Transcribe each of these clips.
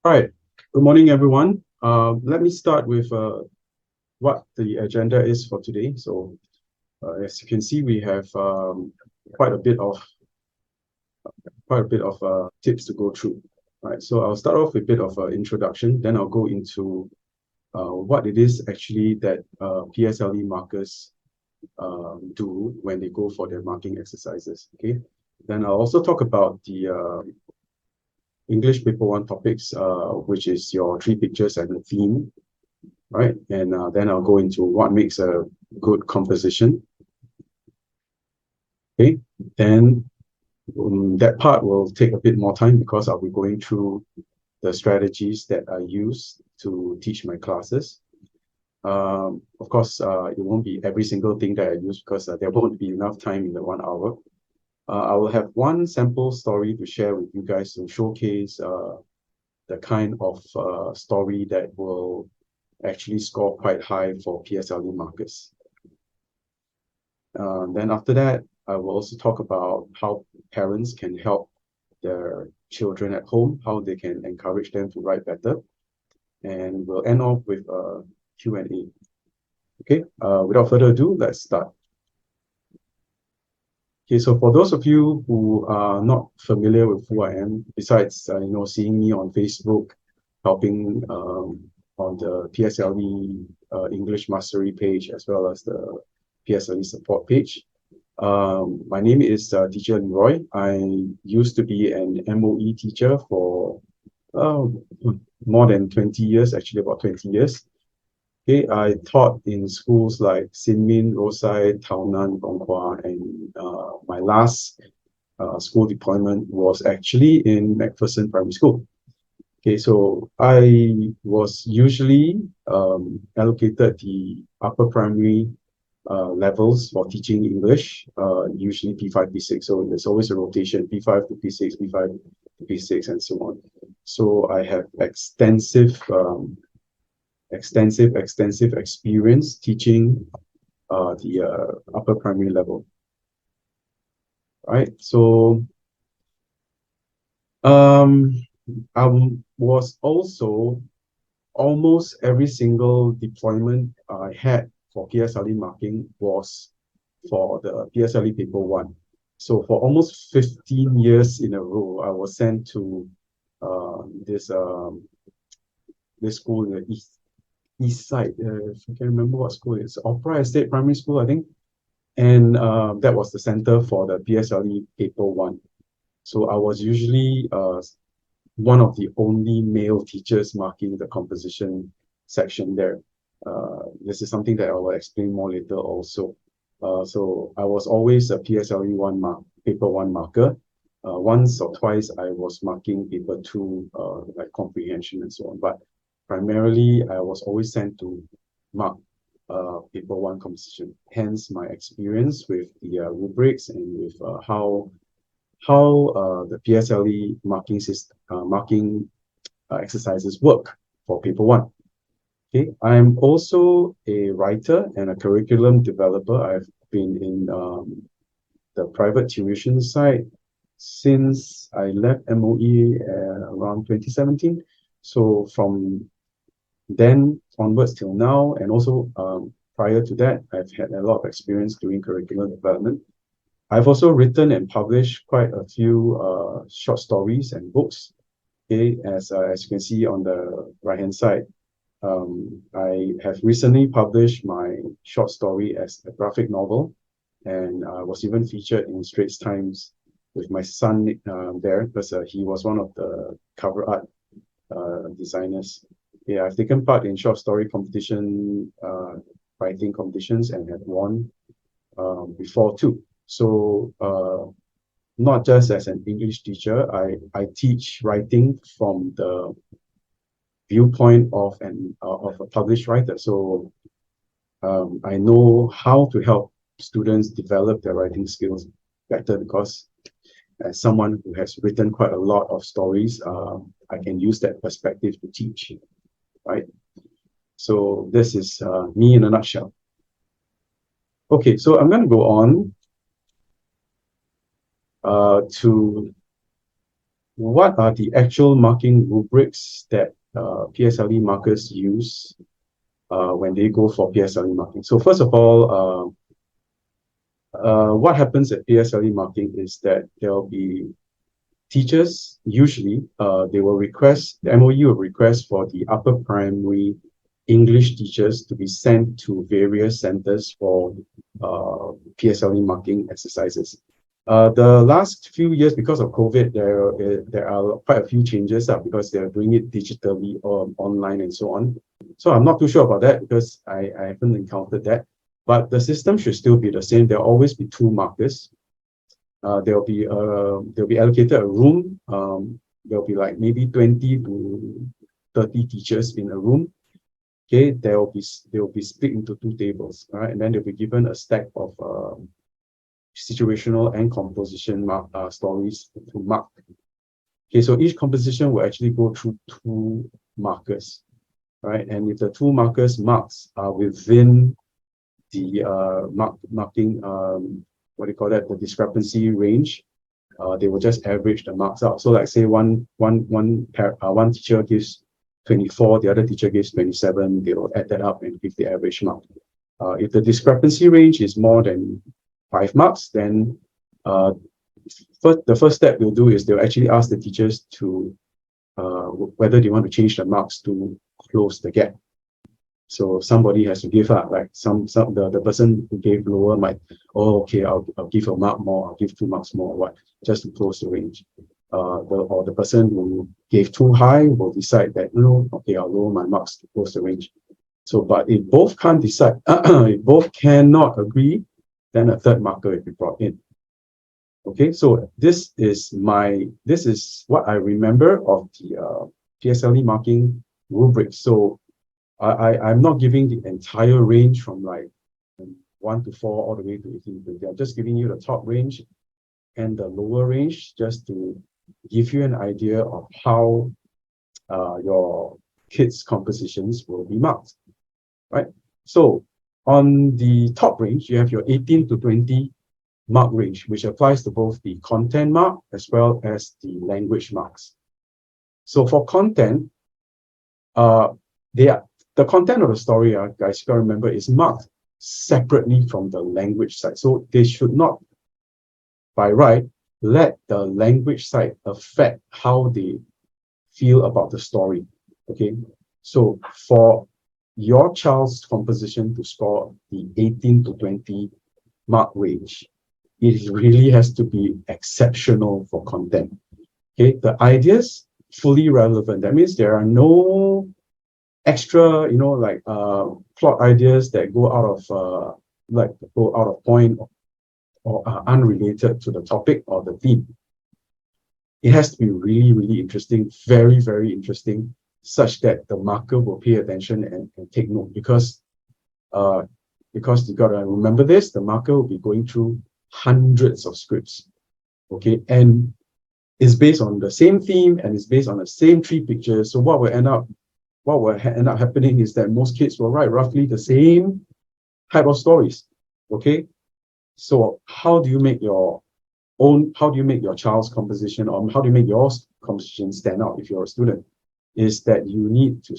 All right. Good morning, everyone. Let me start with what the agenda is for today. So, as you can see, we have quite a bit of tips to go through. All right. So I'll start off with a bit of an introduction. Then I'll go into what it is actually that PSLE markers do when they go for their marking exercises. Okay. Then I'll also talk about the English paper one topics, which is your three pictures and a theme, right? And then I'll go into what makes a good composition. Okay, then that part will take a bit more time because I'll be going through the strategies that I use to teach my classes. Of course, it won't be every single thing that I use because there won't be enough time in the 1 hour. I will have one sample story to share with you guys to showcase the kind of story that will actually score quite high for PSLE markers. Then after that, I will also talk about how parents can help their children at home, how they can encourage them to write better. And we'll end off with a Q&A. Okay, without further ado, let's start. Okay, so for those of you who are not familiar with who I am, besides seeing me on Facebook, helping on the PSLE English Mastery page as well as the PSLE support page. My name is Teacher Leroy. I used to be an MOE teacher for more than 20 years, actually about 20 years. Okay, I taught in schools like Sin Min, Rosyth, Tao Nan, Gong Hwa, and my last school deployment was actually in MacPherson Primary School. Okay, so I was usually allocated the upper primary levels for teaching English, usually P5, P6. So there's always a rotation, P5 to P6, P5 to P6, and so on. So I have extensive experience teaching the upper primary level. Right. So I was also almost every single deployment I had for PSLE marking was for the PSLE paper one. So for almost 15 years in a row, I was sent to this school in the east side. If I can remember what school it's Opera Estate Primary School, I think. And that was the center for the PSLE paper one. So I was usually one of the only male teachers marking the composition section there. This is something that I will explain more later also. So I was always a PSLE paper one marker. Once or twice I was marking paper two, like comprehension and so on. But primarily I was always sent to mark paper one composition. Hence my experience with the rubrics and with how the PSLE marking system, marking exercises work for paper one. Okay, I'm also a writer and a curriculum developer. I've been in the private tuition side since I left MOE around 2017. So from then onwards till now, and also prior to that, I've had a lot of experience doing curriculum development. I've also written and published quite a few short stories and books. Okay, as you can see on the right-hand side, I have recently published my short story as a graphic novel, and I was even featured in Straits Times with my son there because he was one of the cover art designers. Yeah, I've taken part in short story competition, writing competitions, and have won before too. So not just as an English teacher, I teach writing from the viewpoint of a published writer. So I know how to help students develop their writing skills better because as someone who has written quite a lot of stories, I can use that perspective to teach, right? So this is me in a nutshell. Okay, so I'm going to go on to what are the actual marking rubrics that PSLE markers use when they go for PSLE marking? So first of all, what happens at PSLE marking is that there'll be teachers, usually, they will request, the MOE will request for the upper primary English teachers to be sent to various centers for PSLE marking exercises. The last few years, because of COVID, there are quite a few changes because they're doing it digitally or online and so on. So I'm not too sure about that because I haven't encountered that. But the system should still be the same. There'll always be 2 markers. There'll be allocated a room. There'll be like maybe 20 to 30 teachers in a room. Okay, they'll be split into 2 tables, right? And then they'll be given a stack of situational and composition stories to mark. Okay, so each composition will actually go through 2 markers, right? And if the 2 markers marks are within the marking, what do you call that, the discrepancy range, they will just average the marks out. So like say one teacher gives 24, the other teacher gives 27, they will add that up and give the average mark. If the discrepancy range is more than 5 marks, then the first step we'll do is they'll actually ask the teachers to whether they want to change the marks to close the gap. So somebody has to give up, like the person who gave lower might, oh, okay, I'll give a mark more, I'll give 2 marks more, what, just to close the range. Or the person who gave too high will decide that, no, okay, I'll lower my marks to close the range. So, but if both can't decide, if both cannot agree, then a 3rd marker will be brought in. Okay, so this is what I remember of the PSLE marking rubric. So I'm not giving the entire range from like 1 to 4 all the way to 18 to 20. I'm just giving you the top range and the lower range just to give you an idea of how your kids' compositions will be marked, right? So on the top range, you have your 18 to 20 mark range, which applies to both the content mark as well as the language marks. So for content, the content of the story, guys, you gotta remember, is marked separately from the language side. So they should not, by right, let the language side affect how they feel about the story. Okay, so for your child's composition to score the 18 to 20 mark range, it really has to be exceptional for content. Okay, the ideas fully relevant. That means there are no extra, like plot ideas that go out of point or are unrelated to the topic or the theme. It has to be really, really interesting, very, very interesting, such that the marker will pay attention and take note, because you got to remember this, the marker will be going through hundreds of scripts, okay, and it's based on the same theme and it's based on the same 3 pictures. So what will end up happening is that most kids will write roughly the same type of stories, okay? So how do you make your child's composition, or how do you make your composition stand out if you're a student? Is that you need to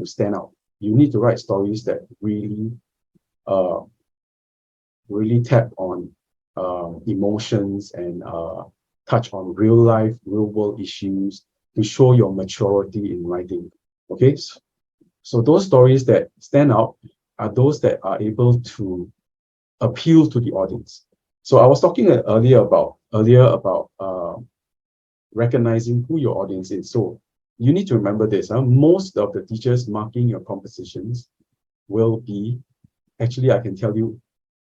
stand out. You need to write stories that really tap on emotions and touch on real life, real world issues to show your maturity in writing. Okay, so those stories that stand out are those that are able to appeal to the audience. So I was talking earlier about recognizing who your audience is. So you need to remember this. Most of the teachers marking your compositions will be, actually, I can tell you,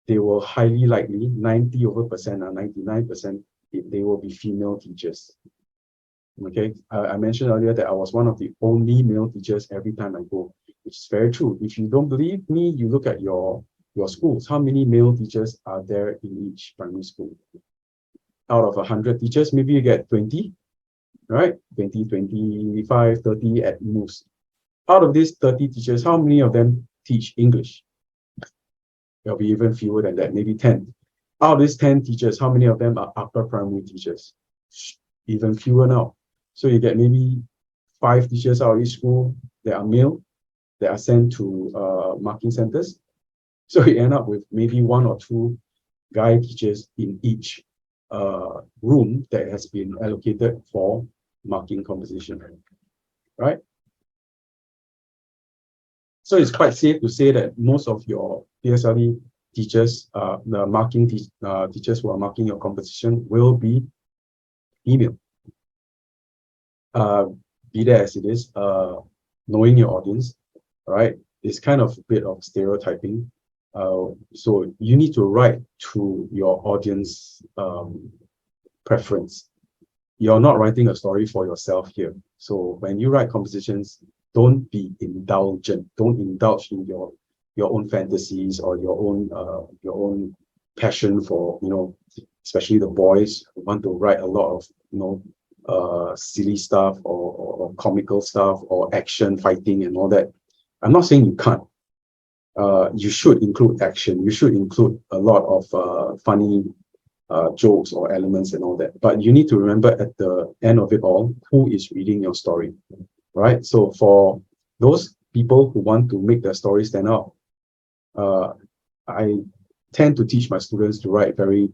they will highly likely, 90% or 99%, they will be female teachers. Okay, I mentioned earlier that I was one of the only male teachers every time I go, which is very true. If you don't believe me, you look at your schools. How many male teachers are there in each primary school? Out of 100 teachers, maybe you get 20, right? 20, 25, 30 at most. Out of these 30 teachers, how many of them teach English? There'll be even fewer than that, maybe 10. Out of these 10 teachers, how many of them are upper primary teachers? even fewer now. So you get maybe 5 teachers out of each school that are male that are sent to marking centers. So you end up with maybe 1 or 2 guy teachers in each room that has been allocated for marking composition, right? So it's quite safe to say that most of your PSLE teachers, the marking teachers who are marking your composition will be female. Be that as it is, knowing your audience, right, is kind of a bit of stereotyping. So you need to write to your audience preference. You're not writing a story for yourself here. So when you write compositions, don't be indulgent. Don't indulge in your own fantasies or your own passion for, especially the boys who want to write a lot of silly stuff or comical stuff or action fighting and all that. I'm not saying you can't. You should include action. You should include a lot of funny jokes or elements and all that. But you need to remember at the end of it all, who is reading your story, right? So for those people who want to make their story stand out, I tend to teach my students to write very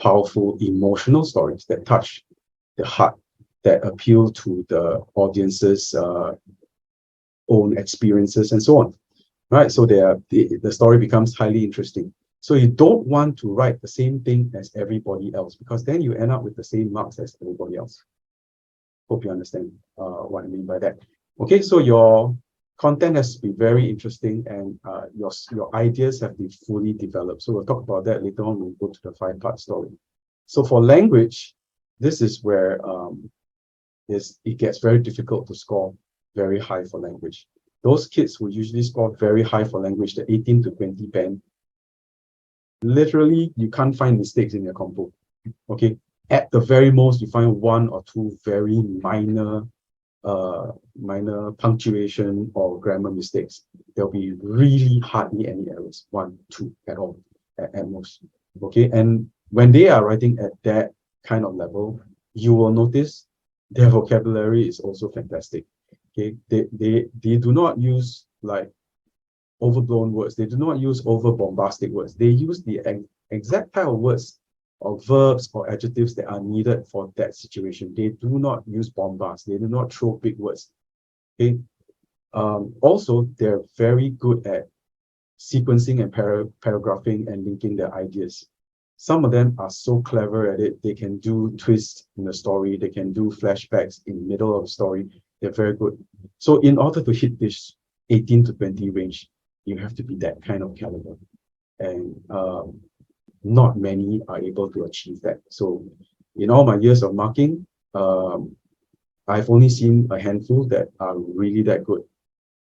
powerful, emotional stories that touch the heart, that appeal to the audience's own experiences and so on, right? So the story becomes highly interesting. So you don't want to write the same thing as everybody else, because then you end up with the same marks as everybody else. Hope you understand what I mean by that. Okay, so your content has to be very interesting, and your ideas have to be fully developed. So we'll talk about that later on when we go to the 5-part story. So for language, this is where it gets very difficult to score very high for language. Those kids who usually score very high for language, the 18 to 20 band, literally you can't find mistakes in your compo. Okay, at the very most, you find 1 or 2 very minor punctuation or grammar mistakes. There'll be really hardly any errors, 1, 2 at all, at most. Okay, and when they are writing at that kind of level, you will notice their vocabulary is also fantastic. Okay, they do not use like overblown words. They do not use over bombastic words. They use the exact type of words or verbs or adjectives that are needed for that situation. They do not use bombast. They do not throw big words. Okay. Also, they're very good at sequencing and paragraphing and linking their ideas. Some of them are so clever at it. They can do twists in the story. They can do flashbacks in the middle of the story. They're very good. So in order to hit this 18 to 20 range, you have to be that kind of caliber. And not many are able to achieve that. So in all my years of marking, I've only seen a handful that are really that good.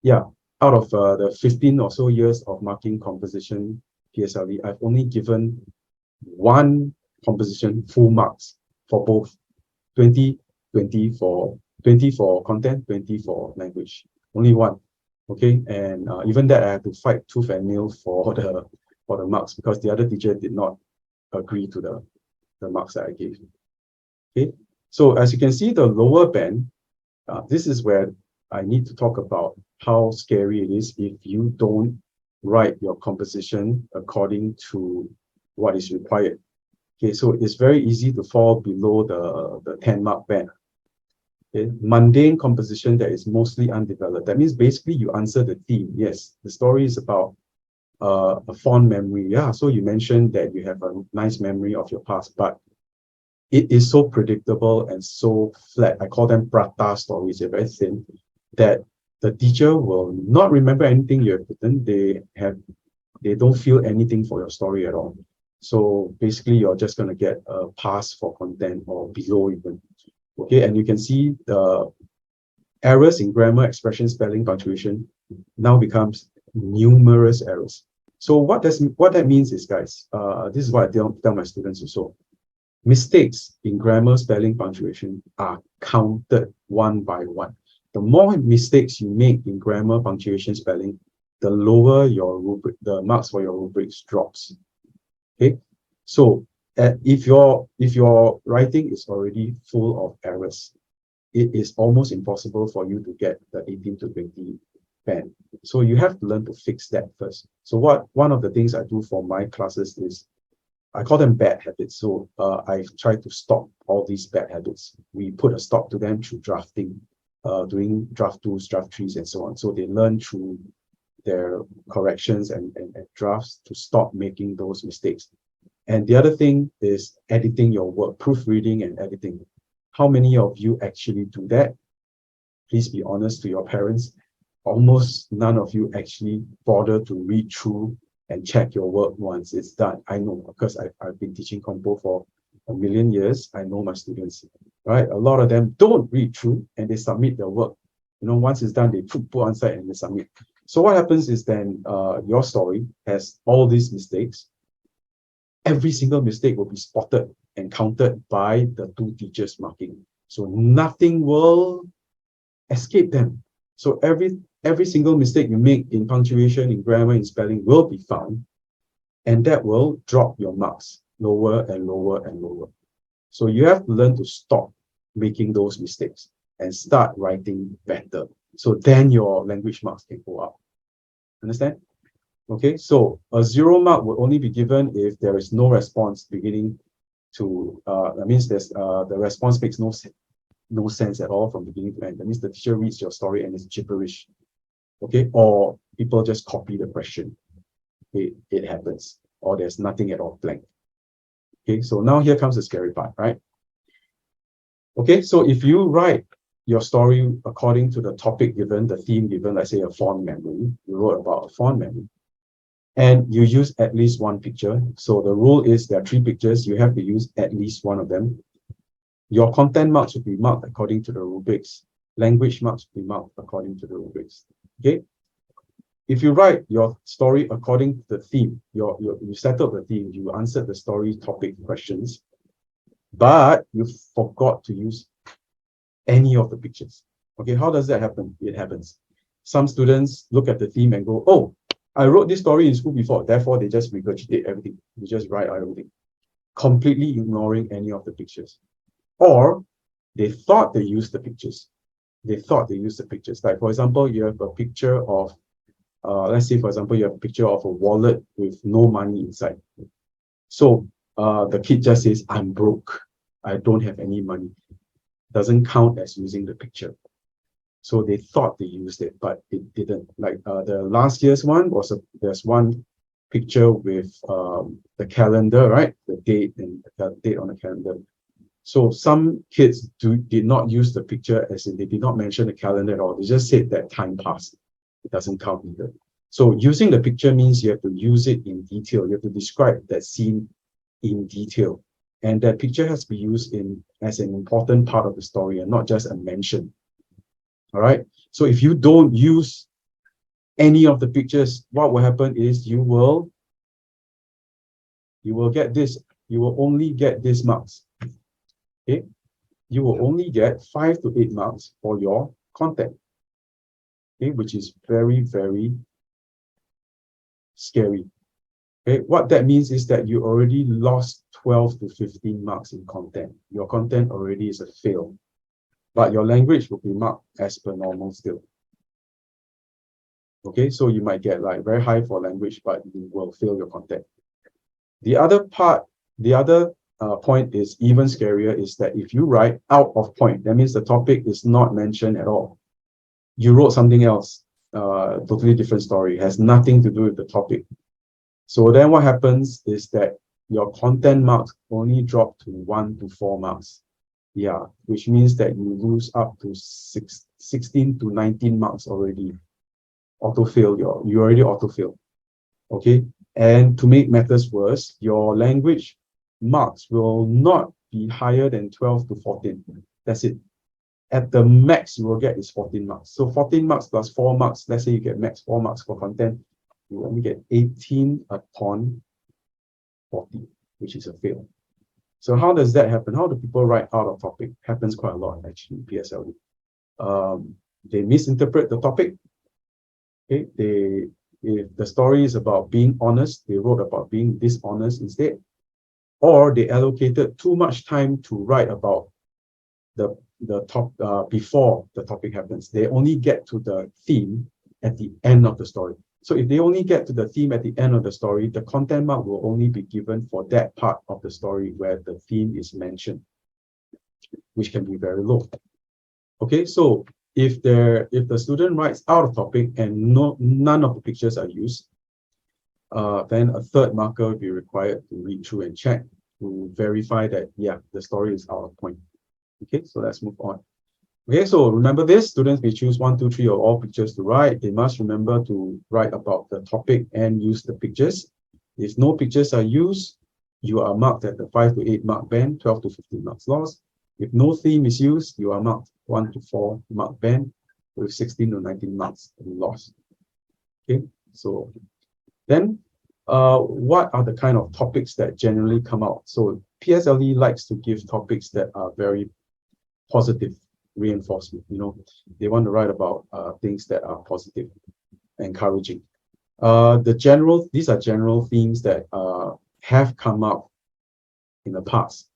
Yeah, out of the 15 or so years of marking composition PSLE, I've only given 1 composition full marks for both 20 for content, 20 for language. Only 1. Okay, and even that I had to fight tooth and nail for the marks, because the other teacher did not agree to the marks that I gave. Okay, so as you can see, the lower band, this is where I need to talk about how scary it is if you don't write your composition according to what is required. Okay, so it's very easy to fall below the 10-mark band. Okay, mundane composition that is mostly undeveloped. That means basically you answer the theme. Yes, the story is about a fond memory. Yeah, so you mentioned that you have a nice memory of your past, but it is so predictable and so flat. I call them prata stories. They're very thin, that the teacher will not remember anything you have written. They don't feel anything for your story at all. So basically, you're just going to get a pass for content or below even. Okay, and you can see the errors in grammar, expression, spelling, punctuation now becomes numerous errors. So what that means is, guys, this is what I tell my students also. Mistakes in grammar, spelling, punctuation are counted 1 by 1. The more mistakes you make in grammar, punctuation, spelling, the lower your rubric, the marks for your rubrics drops. Okay, so if your writing is already full of errors, it is almost impossible for you to get the 18 to 20 band. So you have to learn to fix that first. So one of the things I do for my classes is I call them bad habits. So I try to stop all these bad habits. We put a stop to them through drafting, doing draft twos, draft threes, and so on. So they learn through their corrections and drafts to stop making those mistakes. And the other thing is editing your work, proofreading and editing. How many of you actually do that? Please be honest to your parents. Almost none of you actually bother to read through and check your work once it's done. I know, because I've been teaching compo for a million years. I know my students, right? A lot of them don't read through and they submit their work. Once it's done, they put on site and they submit. So what happens is then your story has all these mistakes. Every single mistake will be spotted and counted by the two teachers marking. So nothing will escape them. So every single mistake you make in punctuation, in grammar, in spelling will be found, and that will drop your marks lower and lower and lower. So you have to learn to stop making those mistakes and start writing better. So then your language marks can go up. Understand? Okay, so a 0 mark will only be given if there is no response beginning to, that means there's the response makes no sense at all from beginning to end. That means the teacher reads your story and it's gibberish. Okay, or people just copy the question. It happens. Or there's nothing at all, blank. Okay, so now here comes the scary part, right? Okay, so if you write your story according to the topic given, the theme given, let's say a fond memory, you wrote about a fond memory, and you use at least one picture. So the rule is there are 3 pictures, you have to use at least one of them. Your content marks will be marked according to the rubrics. Language marks will be marked according to the rubrics. Okay? If you write your story according to the theme, you settled the theme, you answered the story topic questions, but you forgot to use any of the pictures. Okay, how does that happen? It happens. Some students look at the theme and go, oh, I wrote this story in school before, therefore they just regurgitate everything. They just write everything, completely ignoring any of the pictures. Or they thought they used the pictures. They thought they used the pictures. Like, for example, you have a picture of, let's say, for example, you have a picture of a wallet with no money inside. So the kid just says, I'm broke. I don't have any money. Doesn't count as using the picture. So they thought they used it, but it didn't. Like the last year's one was there's one picture with the calendar, right? The date and the date on the calendar. So some kids did not use the picture, as in they did not mention the calendar at all. They just said that time passed. It doesn't count either. So using the picture means you have to use it in detail. You have to describe that scene in detail. And that picture has to be used as an important part of the story and not just a mention. All right. So if you don't use any of the pictures, what will happen is you will get this. You will only get this marks. Okay. You will only get 5 to 8 marks for your content. Okay, which is very, very scary. Okay, what that means is that you already lost 12 to 15 marks in content. Your content already is a fail, but your language will be marked as per normal still. Okay, so you might get like very high for language, but you will fail your content. The other point is even scarier, is that if you write out of point, that means the topic is not mentioned at all. You wrote something else, totally different story, has nothing to do with the topic. So then what happens is that your content marks only drop to 1 to 4 marks. Yeah, which means that you lose up to 16 to 19 marks already. You already auto-fail. Okay, and to make matters worse, your language marks will not be higher than 12 to 14. That's it. At the max you will get is 14 marks. So 14 marks plus 4 marks, let's say you get max 4 marks for content, you only get 18 upon 40, which is a fail. So how does that happen? How do people write out of topic? Happens quite a lot actually in PSLE. They misinterpret the topic. Okay, if the story is about being honest, they wrote about being dishonest instead. or they allocated too much time to write about before the topic happens. They only get to the theme at the end of the story. So if they only get to the theme at the end of the story, the content mark will only be given for that part of the story where the theme is mentioned, which can be very low. Okay, so if the student writes out of topic and none of the pictures are used, then a third marker will be required to read through and check to verify that, yeah, the story is out of point. Okay, so let's move on. Okay, so remember this, students may choose 1, 2, 3 or all pictures to write. They must remember to write about the topic and use the pictures. If no pictures are used, you are marked at the 5 to 8 mark band, 12 to 15 marks lost. If no theme is used, you are marked 1 to 4 mark band with 16 to 19 marks lost. Okay, so then what are the kind of topics that generally come out? So PSLE likes to give topics that are very positive reinforcement. You know, they want to write about things that are positive, encouraging. These are general themes that have come up in the past.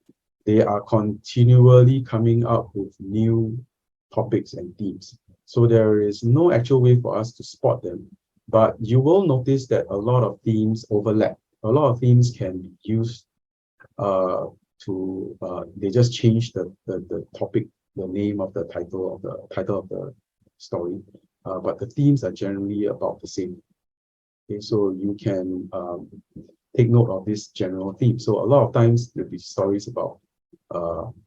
They are continually coming up with new topics and themes. So there is no actual way for us to spot them, but you will notice that a lot of themes overlap. A lot of themes can be used they just change the topic, the name of the title of the story, but the themes are generally about the same. Okay, so you can take note of this general theme. So a lot of times there'll be stories about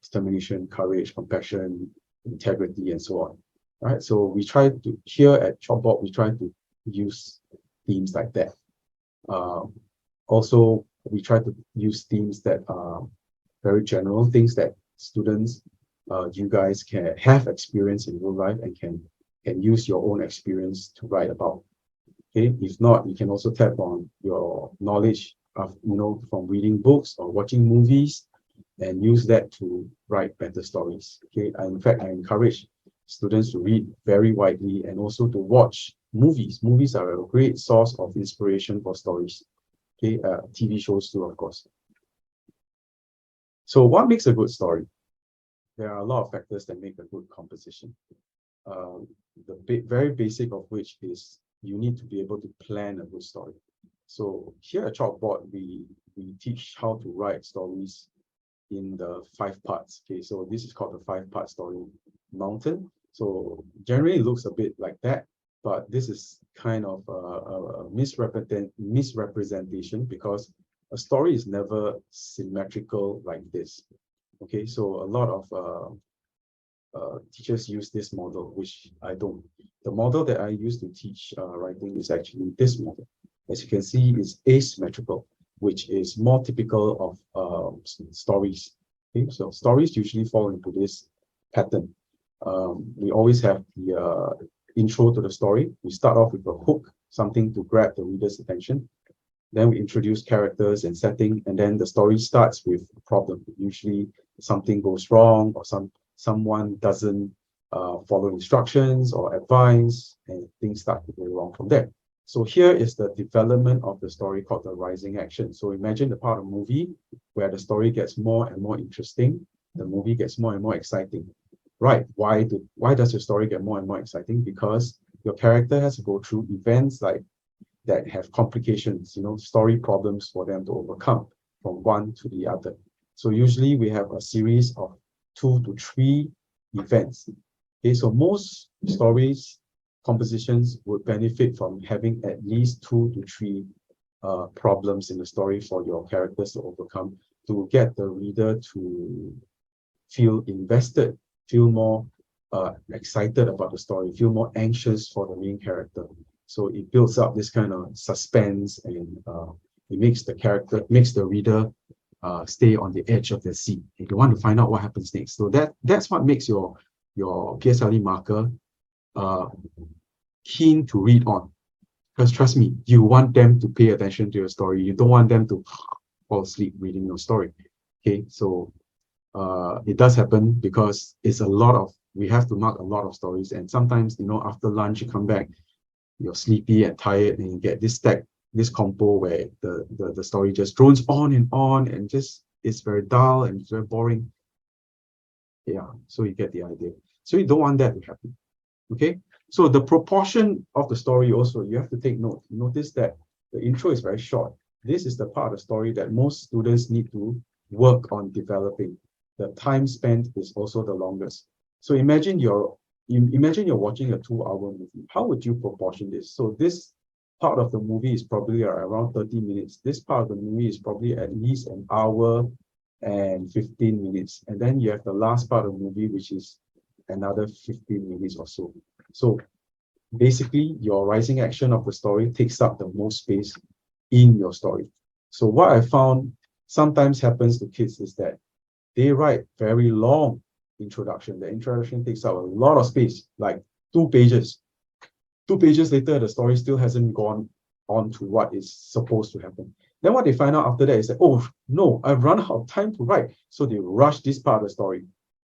determination, courage, compassion, integrity, and so on. Right. So we try to here at Chalkboard, we try to use themes like that. Also, we try to use themes that are very general, things that students, you guys can have experience in real life and can use your own experience to write about. Okay, if not, you can also tap on your knowledge of, from reading books or watching movies and use that to write better stories. Okay, in fact, I encourage students to read very widely and also to watch movies. Movies are a great source of inspiration for stories. Okay, TV shows too, of course. So what makes a good story? There are a lot of factors that make a good composition. The very basic of which is you need to be able to plan a good story. So here at Chalkboard, we teach how to write stories in the 5 parts. Okay, so this is called the 5-part story mountain. So generally it looks a bit like that, but this is kind of a misrepresentation because a story is never symmetrical like this. Okay, so a lot of teachers use this model, which I don't. The model that I use to teach writing is actually this model. As you can see, it's asymmetrical, which is more typical of stories. Okay, so stories usually fall into this pattern. We always have the intro to the story. We start off with a hook, something to grab the reader's attention. Then we introduce characters and setting, and then the story starts with a problem. Usually something goes wrong or someone doesn't follow instructions or advice, and things start to go wrong from there. So here is the development of the story called the rising action. So imagine the part of a movie where the story gets more and more interesting, the movie gets more and more exciting. Right, why does your story get more and more exciting? Because your character has to go through events like that have complications, story problems for them to overcome from one to the other. So usually we have a series of 2 to 3 events. Okay, so most stories, compositions would benefit from having at least 2 to 3 problems in the story for your characters to overcome to get the reader to feel invested, feel more excited about the story, feel more anxious for the main character. So it builds up this kind of suspense and it makes the reader stay on the edge of their seat. They want to find out what happens next. So that's what makes your PSLE marker keen to read on. Because trust me, you want them to pay attention to your story. You don't want them to fall asleep reading your story. Okay, so it does happen because we have to mark a lot of stories, and sometimes after lunch you come back, you're sleepy and tired, and you get this compo where the story just drones on and just it's very dull and it's very boring. Yeah, so you get the idea. So you don't want that to happen. Okay, so the proportion of the story also, you have to take note. Notice that the intro is very short. This is the part of the story that most students need to work on developing. The time spent is also the longest. So imagine you're watching a 2-hour movie. How would you proportion this? So this part of the movie is probably around 30 minutes. This part of the movie is probably at least an hour and 15 minutes. And then you have the last part of the movie, which is another 15 minutes or so. So basically, your rising action of the story takes up the most space in your story. So what I found sometimes happens to kids is that they write very long introduction. The introduction takes up a lot of space, like 2 pages. 2 pages later, the story still hasn't gone on to what is supposed to happen. Then what they find out after that is that, oh no, I've run out of time to write. So they rush this part of the story.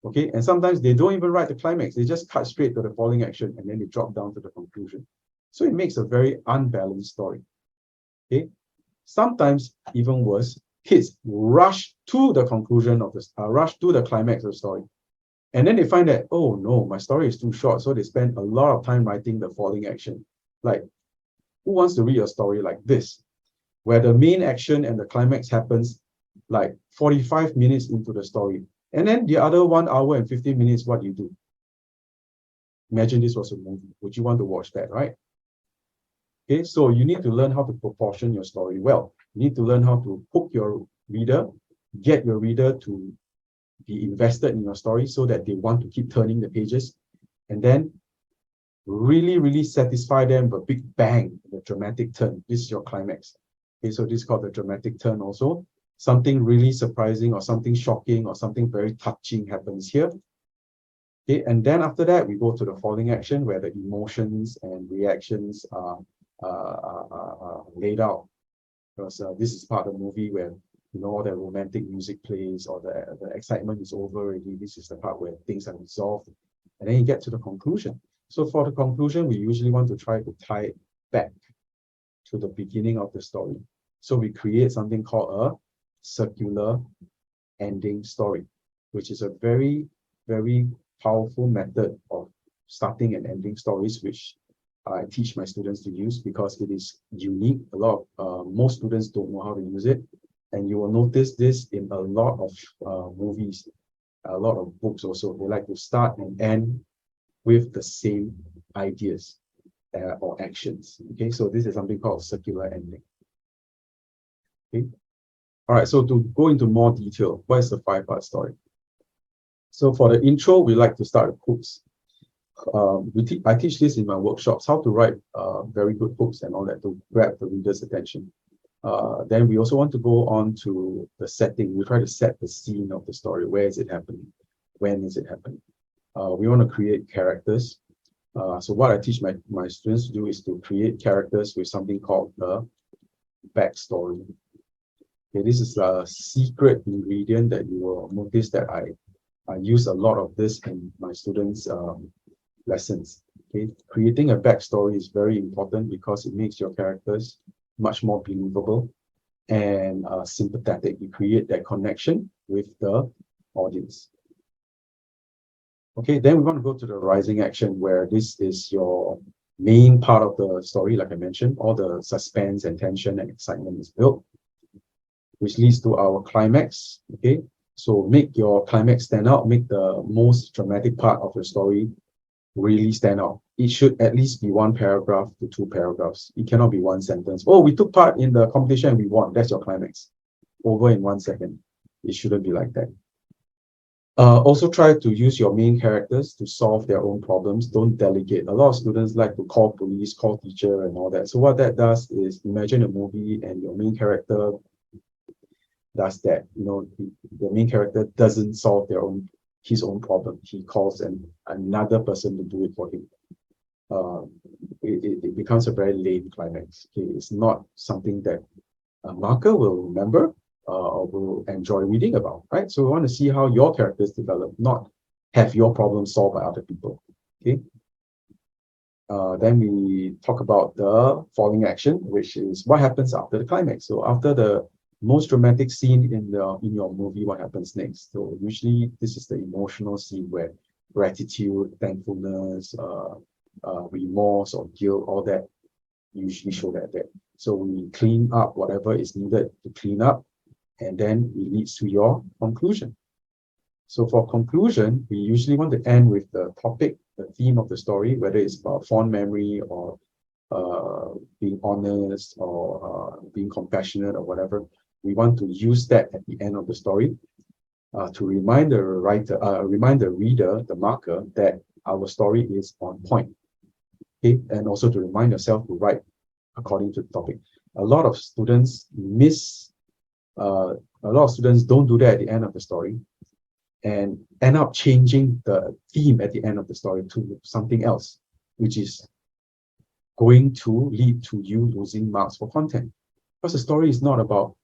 Okay, and sometimes they don't even write the climax. They just cut straight to the falling action and then they drop down to the conclusion. So it makes a very unbalanced story. Okay, sometimes even worse, kids rush to the conclusion of rush to the climax of the story. And then they find that, oh no, my story is too short. So they spend a lot of time writing the falling action. Like, who wants to read a story like this, where the main action and the climax happens like 45 minutes into the story? And then the other 1 hour and 15 minutes, what do you do? Imagine this was a movie. Would you want to watch that, right? Okay, so you need to learn how to proportion your story well. You need to learn how to hook your reader, get your reader to be invested in your story so that they want to keep turning the pages, and then really, really satisfy them with a big bang, the dramatic turn. This is your climax. Okay, so this is called the dramatic turn also. Something really surprising or something shocking or something very touching happens here. Okay, and then after that, we go to the falling action where the emotions and reactions are laid out. Because this is part of the movie where all the romantic music plays or the excitement is over already. This is the part where things are resolved. And then you get to the conclusion. So for the conclusion, we usually want to try to tie it back to the beginning of the story. So we create something called a circular ending story, which is a very, very powerful method of starting and ending stories, which I teach my students to use because it is unique. Most students don't know how to use it. And you will notice this in a lot of movies, a lot of books also. They like to start and end with the same ideas or actions. Okay, so this is something called circular ending. Okay, all right, so to go into more detail, what is the 5-part story? So for the intro, we like to start with hooks. I teach this in my workshops, how to write very good hooks and all that to grab the reader's attention. Then we also want to go on to the setting. We try to set the scene of the story. Where is it happening? When is it happening? We want to create characters. So what I teach my students to do is to create characters with something called the backstory. Okay, this is a secret ingredient that you will notice that I use a lot of this in my students' lessons. Okay, creating a backstory is very important because it makes your characters much more believable and sympathetic. You create that connection with the audience. Okay, then we want to go to the rising action where this is your main part of the story. Like I mentioned, all the suspense and tension and excitement is built, which leads to our climax. Okay, so make your climax stand out, make the most dramatic part of your story really stand out. It should at least be 1 paragraph to 2 paragraphs. It cannot be 1 sentence. Oh, we took part in the competition and we won. That's your climax. Over in 1 second. It shouldn't be like that. Also try to use your main characters to solve their own problems. Don't delegate. A lot of students like to call police, call teacher and all that. So what that does is imagine a movie and your main character does that. The main character doesn't solve his own problem. He calls another person to do it for him. It becomes a very lame climax. Okay? It's not something that a marker will remember or will enjoy reading about, right? So we want to see how your characters develop, not have your problems solved by other people. Okay. Then we talk about the falling action, which is what happens after the climax. So after the most dramatic scene in your movie, what happens next? So usually this is the emotional scene where gratitude, thankfulness, remorse or guilt, all that usually show that there. So we clean up whatever is needed to clean up, and then it leads to your conclusion. So for conclusion, we usually want to end with the topic, the theme of the story, whether it's about fond memory or being honest or being compassionate or whatever. We want to use that at the end of the story to remind the writer, remind the reader, the marker, that our story is on point. Okay, and also to remind yourself to write according to the topic. A lot of students don't do that at the end of the story and end up changing the theme at the end of the story to something else, which is going to lead to you losing marks for content. Because the story is not about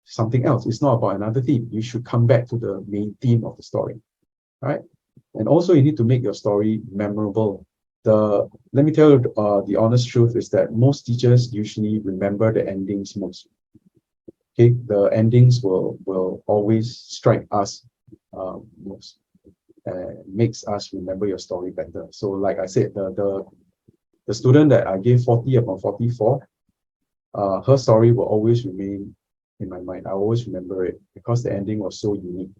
something else. It's not about another theme. You should come back to the main theme of the story, right? And also you need to make your story memorable. Let me tell you, the honest truth is that most teachers usually remember the endings most. Okay, the endings will always strike us most. Makes us remember your story better. So like I said, the student that I gave 40 upon 44, her story will always remain in my mind. I always remember it because the ending was so unique.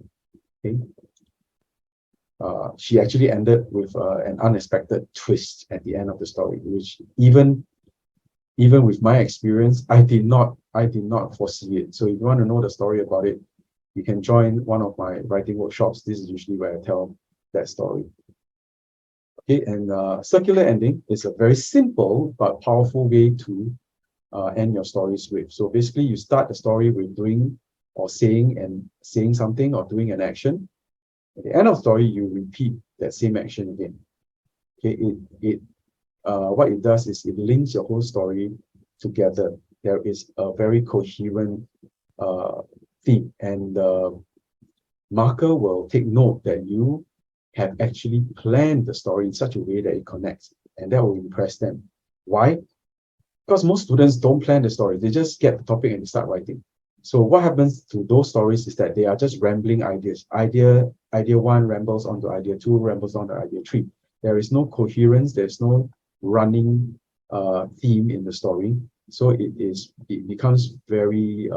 Okay. She actually ended with an unexpected twist at the end of the story, which even with my experience, I did not foresee it. So if you want to know the story about it, you can join one of my writing workshops. This is usually where I tell that story. Okay, and circular ending is a very simple but powerful way to end your stories with. So basically, you start the story with doing or saying something or doing an action. At the end of the story, you repeat that same action again. Okay, what it does is it links your whole story together. There is a very coherent theme, and the marker will take note that you have actually planned the story in such a way that it connects, and that will impress them. Why? Because most students don't plan the story. They just get the topic and they start writing. So what happens to those stories is that they are just rambling ideas. Idea one rambles onto idea two, rambles on to idea three. There is no coherence. There's no running theme in the story. So it becomes very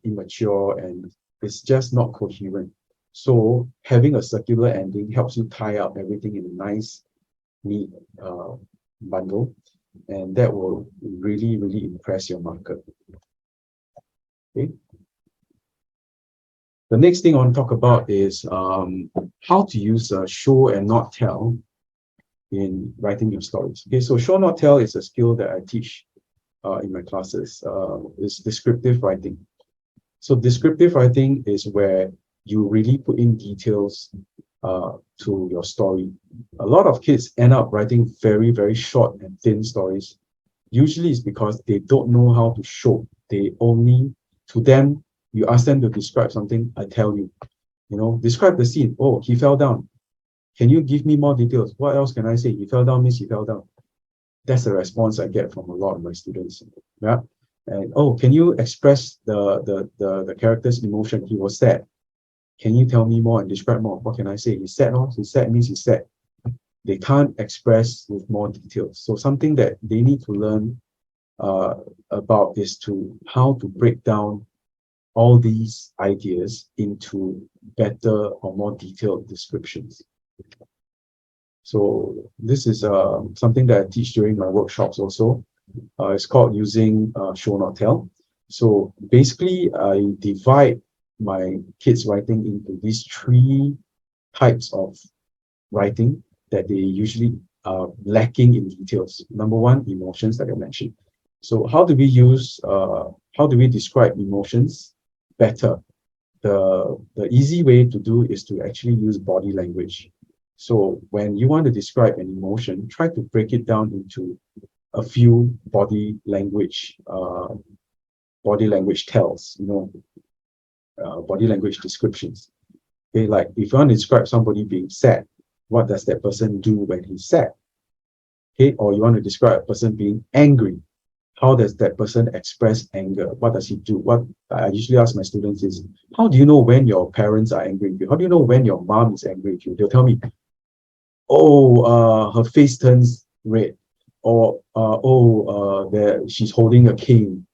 immature and it's just not coherent. So having a circular ending helps you tie up everything in a nice, neat bundle, and that will really, really impress your marker. Okay. The next thing I want to talk about is how to use show and not tell in writing your stories. Okay, so show not tell is a skill that I teach in my classes. It's descriptive writing. So descriptive writing is where you really put in details to your story. A lot of kids end up writing very, very short and thin stories. Usually it's because they don't know how to show. To them, you ask them to describe something, I tell you, describe the scene. Oh, he fell down. Can you give me more details? What else can I say? He fell down means he fell down. That's the response I get from a lot of my students. Yeah. And oh, can you express the character's emotion? He was sad. Can you tell me more and describe more? What can I say? He's sad, no? He's sad means he's sad. They can't express with more details. So something that they need to learn about is how to break down all these ideas into better or more detailed descriptions. So this is something that I teach during my workshops also. It's called using show not tell. So basically, I divide my kids' writing into these three types of writing that they usually are lacking in details. Number one, emotions that I mentioned. So how do we describe emotions better? The easy way to do is to actually use body language. So when you want to describe an emotion, try to break it down into a few body language tells, body language descriptions. Okay, like if you want to describe somebody being sad, what does that person do when he's sad? Okay, or you want to describe a person being angry, How does that person express anger? What does he do? What I usually ask my students is, how do you know when your parents are angry with you? How do you know when your mom is angry with you? They'll tell me, oh, her face turns red, or she's holding a cane.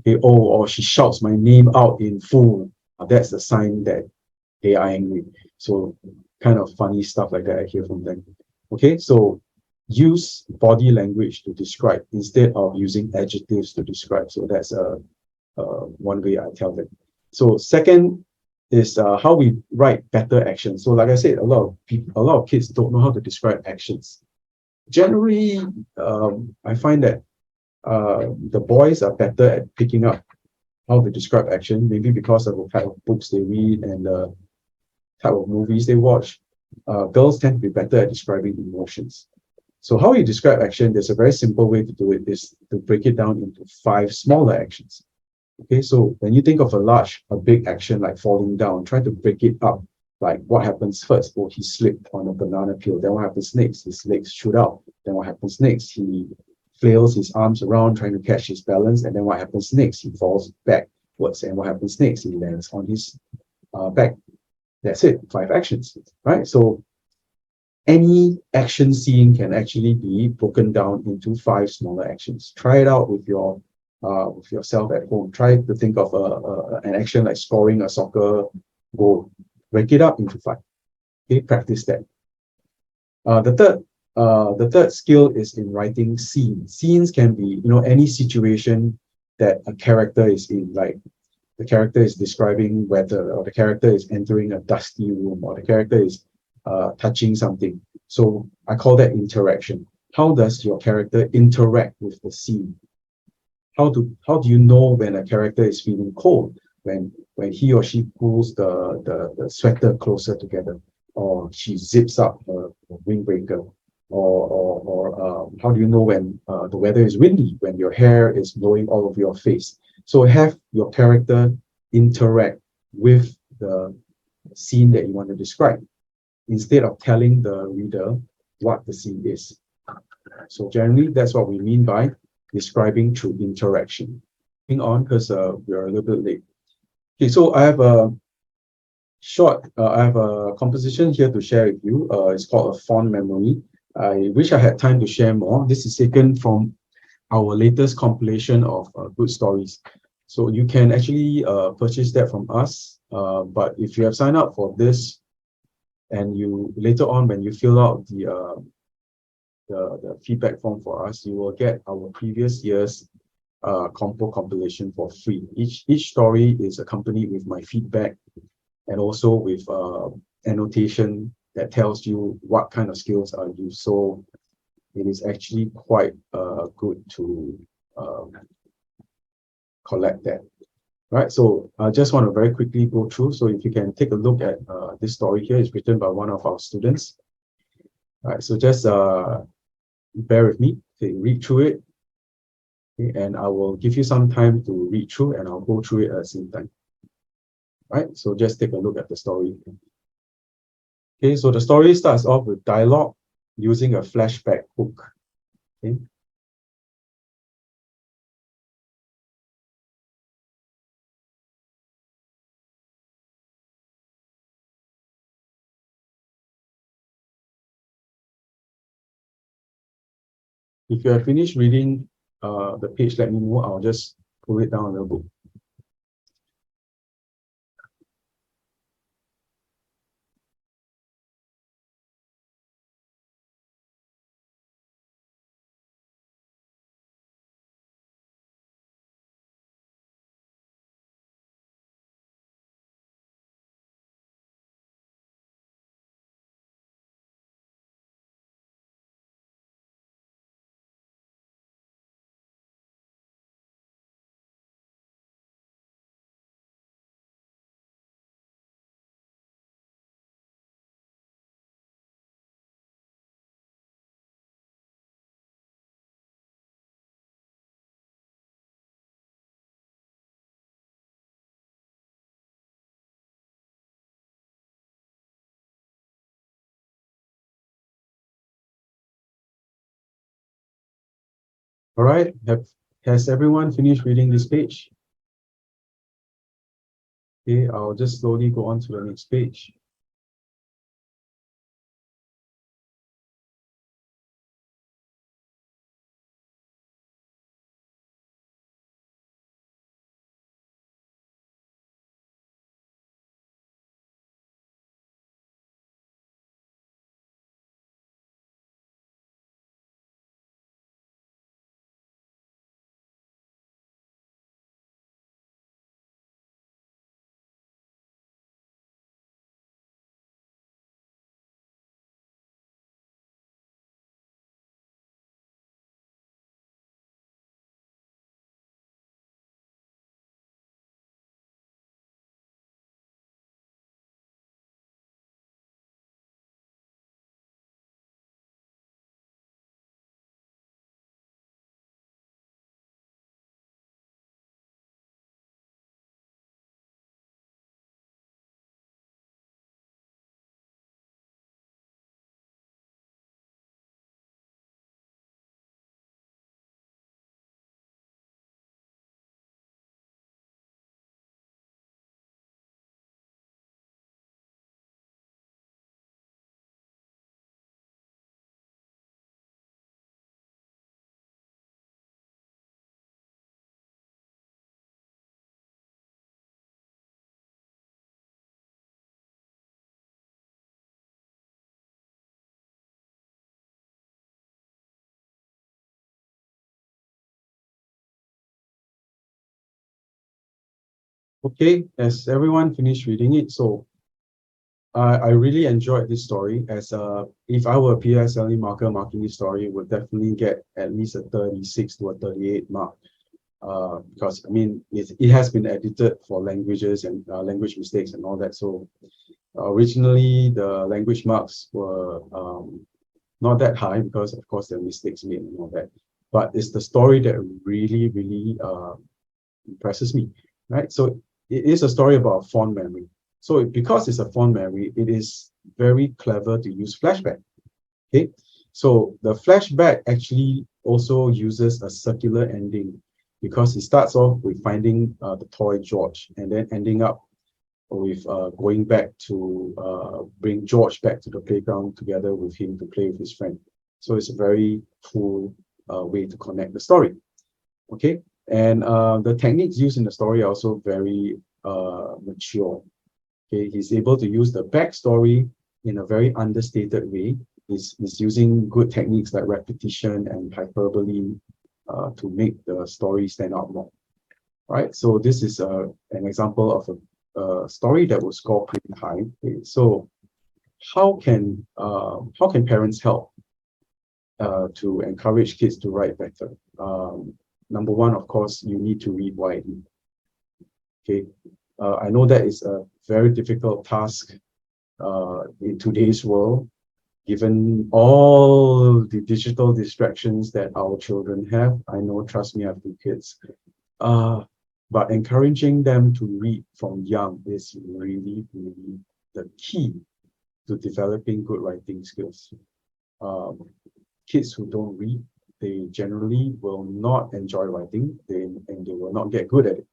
Okay, oh, or she shouts my name out in full. That's the sign that they are angry. So kind of funny stuff like that I hear from them. Okay, so use body language to describe instead of using adjectives to describe. So that's one way I tell them. So second is how we write better actions. So like I said, a lot of kids don't know how to describe actions. Generally, I find that the boys are better at picking up how to describe action, maybe because of the type of books they read and the type of movies they watch. Girls tend to be better at describing emotions. So how you describe action, there's a very simple way to do it, is to break it down into 5 smaller actions. Okay, so when you think of a big action like falling down, try to break it up. Like what happens first? Oh, he slipped on a banana peel. Then what happens next? His legs shoot out. Then what happens next? He flails his arms around trying to catch his balance. And then what happens next? He falls backwards. And what happens next? He lands on his back. That's it. 5 actions, right? So any action scene can actually be broken down into 5 smaller actions. Try it out with yourself at home. Try to think of an action like scoring a soccer goal. Break it up into 5. Okay, practice that. The third skill is in writing scenes. Scenes can be, any situation that a character is in, like the character is describing weather, or the character is entering a dusty room, or the character is touching something. So I call that interaction. How does your character interact with the scene? How do you know when a character is feeling cold? When he or she pulls the sweater closer together, or she zips up her windbreaker, or how do you know when the weather is windy, when your hair is blowing all over your face? So have your character interact with the scene that you want to describe instead of telling the reader what the scene is. So generally, that's what we mean by describing through interaction. Moving on, because we're a little bit late. Okay, so I have a composition here to share with you. It's called a fond memory. I wish I had time to share more. This is taken from our latest compilation of good stories. So you can actually purchase that from us. But if you have signed up for this, and you later on when you fill out the feedback form for us, you will get our previous year's compilation for free. Each story is accompanied with my feedback and also with annotation that tells you what kind of skills are used. So it is actually quite good to collect that. Right, so I just want to very quickly go through. So if you can take a look at this story here, it's written by one of our students. All right, so just bear with me. Okay, read through it, okay, and I will give you some time to read through, and I'll go through it at the same time. All right, so just take a look at the story. Okay, so the story starts off with dialogue using a flashback hook. Okay. If you have finished reading the page, let me know. I'll just pull it down a little bit. All right. Has everyone finished reading this page? Okay, I'll just slowly go on to the next page. Okay, has everyone finished reading it? So I really enjoyed this story. As if I were a PSLE marker marking this story, would definitely get at least a 36 to a 38 mark. Because I mean it has been edited for languages and language mistakes and all that. So originally the language marks were not that high because of course there are mistakes made and all that. But it's the story that really impresses me, right? So it is a story about fond memory. So because it's a fond memory, it is very clever to use flashback. Okay, so the flashback actually also uses a circular ending because it starts off with finding the toy George and then ending up with going back to bring George back to the playground together with him to play with his friend. So it's a very cool way to connect the story. Okay, and the techniques used in the story are also very mature. Okay, he's able to use the backstory in a very understated way. He's using good techniques like repetition and hyperbole to make the story stand out more. Right, so this is an example of a story that will score pretty high. Okay, so how can parents help to encourage kids to write better? Number one, of course, you need to read widely. Okay, I know that is a very difficult task in today's world, given all the digital distractions that our children have. I know, trust me, I have two kids. But encouraging them to read from young is really the key to developing good writing skills. Kids who don't read, they generally will not enjoy writing, and they will not get good at it.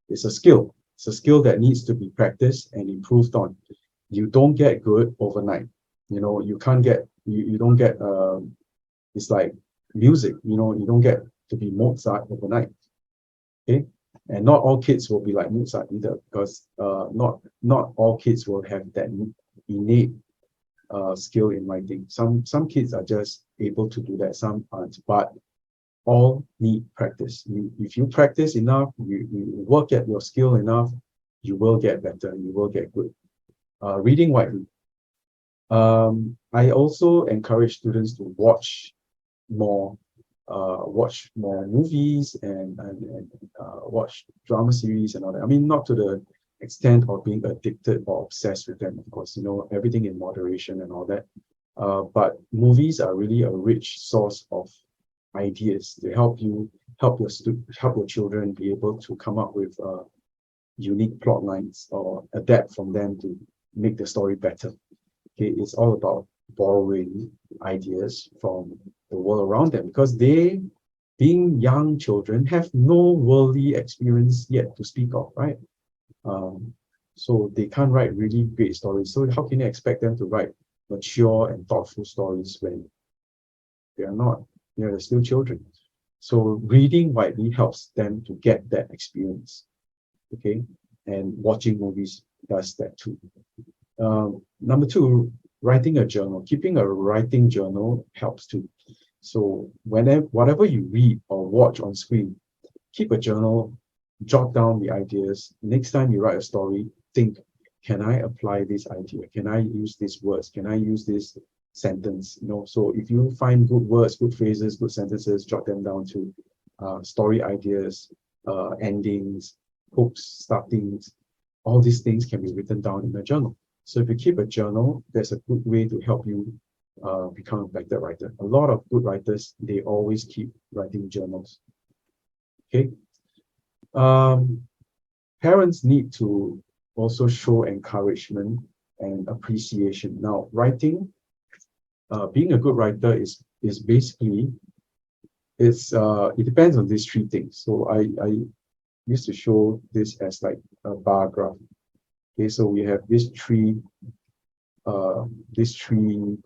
It's a skill. It's a skill that needs to be practiced and improved on. You don't get good overnight. You know, you can't get, you don't get, it's like music, you know, you don't get to be Mozart overnight. Okay. And not all kids will be like Mozart either, because not all kids will have that innate skill in writing. Some kids are just able to do that, some aren't, but all need practice. If you practice enough, you work at your skill enough, you will get better, you will get good. Reading widely. I also encourage students to more watch more movies and watch drama series and all that. I mean, not to the extent of being addicted or obsessed with them, of course, you know, everything in moderation and all that. But movies are really a rich source of ideas to help your children be able to come up with unique plot lines or adapt from them to make the story better. Okay, it's all about borrowing ideas from the world around them because they being young children, have no worldly experience yet to speak of, right? So they can't write really great stories. So how can you expect them to write mature and thoughtful stories when they are not, they're still children? So reading widely helps them to get that experience, okay? And watching movies does that too. Number two, writing a journal. Keeping a writing journal helps too. So whatever you read or watch on screen, keep a journal, jot down the ideas. Next time you write a story, think, can I apply this idea? Can I use these words? Can I use this sentence? So if you find good words, good phrases, good sentences, jot them down to story ideas, endings, hooks, startings. All these things can be written down in a journal. So if you keep a journal, that's a good way to help you become a better writer. A lot of good writers, they always keep writing journals. Okay. Parents need to also show encouragement and appreciation. Now, writing, being a good writer is basically, it depends on these three things. So I used to show this as like a bar graph. Okay, so we have these three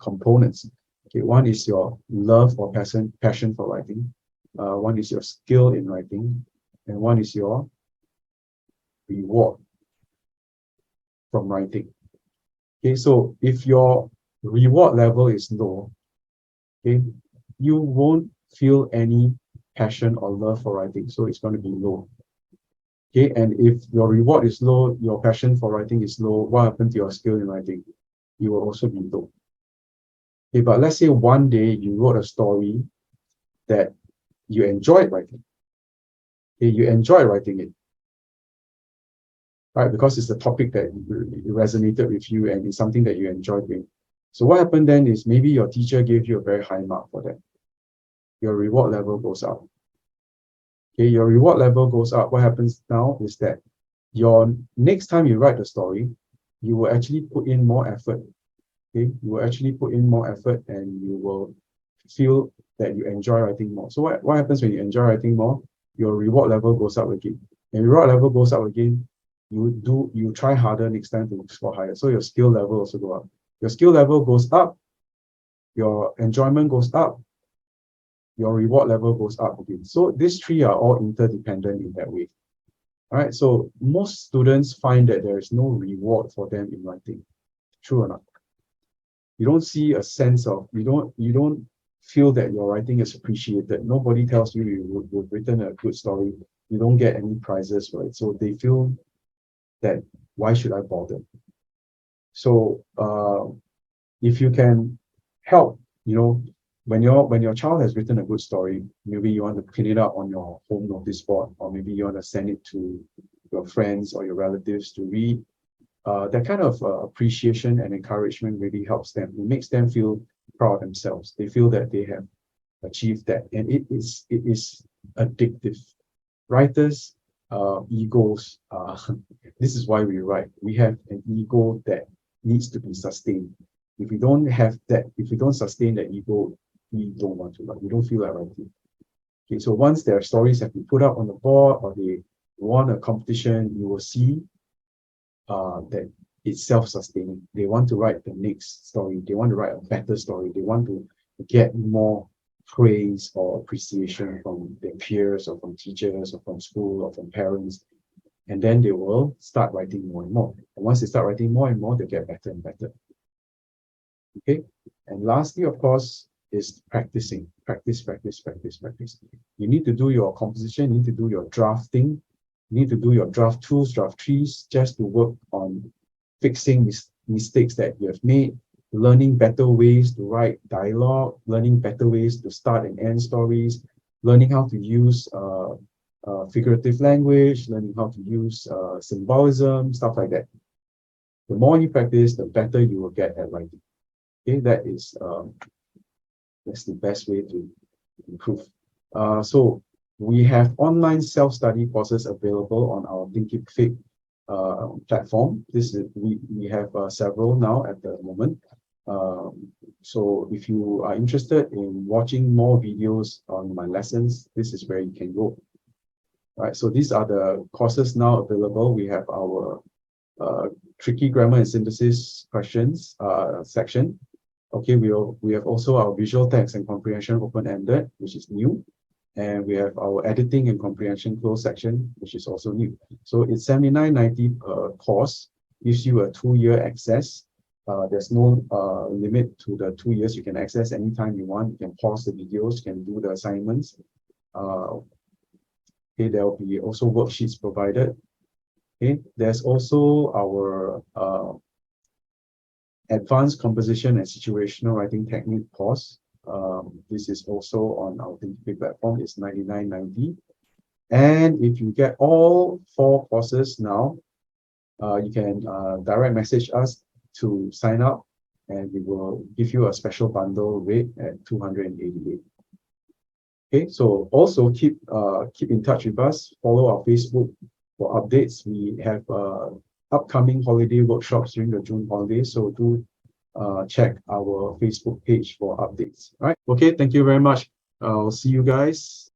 components. Okay, one is your love or passion for writing. One is your skill in writing, and one is your reward from writing. Okay, so if your reward level is low, okay, you won't feel any passion or love for writing, so it's going to be low. Okay, and if your reward is low, your passion for writing is low, what happened to your skill in writing? You will also be low. Okay, but let's say one day you wrote a story that you enjoyed writing. Okay, you enjoy writing it, right? Because it's a topic that resonated with you and it's something that you enjoy doing. So what happened then is maybe your teacher gave you a very high mark for that. Your reward level goes up. Okay, your reward level goes up. What happens now is that your next time you write the story, you will actually put in more effort. Okay, you will actually put in more effort and you will feel that you enjoy writing more. So what happens when you enjoy writing more? Your reward level goes up again. And reward level goes up again, you try harder next time to score higher. So your skill level also go up. Your skill level goes up, your enjoyment goes up, your reward level goes up again. So these three are all interdependent in that way. All right, so most students find that there is no reward for them in writing. True or not? You don't see a sense of, you don't feel that your writing is appreciated. Nobody tells you you've written a good story. You don't get any prizes for it. So they feel that, why should I bother? So if you can help, when your child has written a good story, maybe you want to pin it up on your home notice board, or maybe you want to send it to your friends or your relatives to read. That kind of appreciation and encouragement really helps them. It makes them feel proud of themselves. They feel that they have achieved that, and it is addictive. Writers' egos. This is why we write. We have an ego that needs to be sustained. If we don't have that, if we don't sustain that ego, we don't want to write. We don't feel like writing. Okay, so once their stories have been put up on the board or they won a competition, you will see that it's self-sustaining. They want to write the next story. They want to write a better story. They want to get more praise or appreciation from their peers or from teachers or from school or from parents. And then they will start writing more and more. And once they start writing more and more, they get better and better. Okay. And lastly, of course, is practicing. Practice. You need to do your composition, you need to do your drafting, you need to do your draft 2s, draft 3s, just to work on fixing mistakes that you have made, learning better ways to write dialogue, learning better ways to start and end stories, learning how to use figurative language, learning how to use symbolism, stuff like that. The more you practice, the better you will get at writing. Okay, that's the best way to improve. So we have online self-study courses available on our Thinkific platform. We have several now at the moment. So if you are interested in watching more videos on my lessons, this is where you can go. Right, so these are the courses now available. We have our tricky grammar and synthesis questions section. Okay, we have also our visual text and comprehension open-ended, which is new. And we have our editing and comprehension closed section, which is also new. So it's $79.90 per course, gives you a 2-year access. There's no limit to the 2 years. You can access anytime you want. You can pause the videos, you can do the assignments. Okay, there will be also worksheets provided. Okay, there's also our advanced composition and situational writing technique course. This is also on our Thinkific platform. It's $99.90. And if you get all 4 courses now, you can direct message us to sign up, and we will give you a special bundle rate at $288. Okay, so also keep in touch with us. Follow our Facebook for updates. We have upcoming holiday workshops during the June holidays, so do check our Facebook page for updates. All right. Okay, thank you very much. I'll see you guys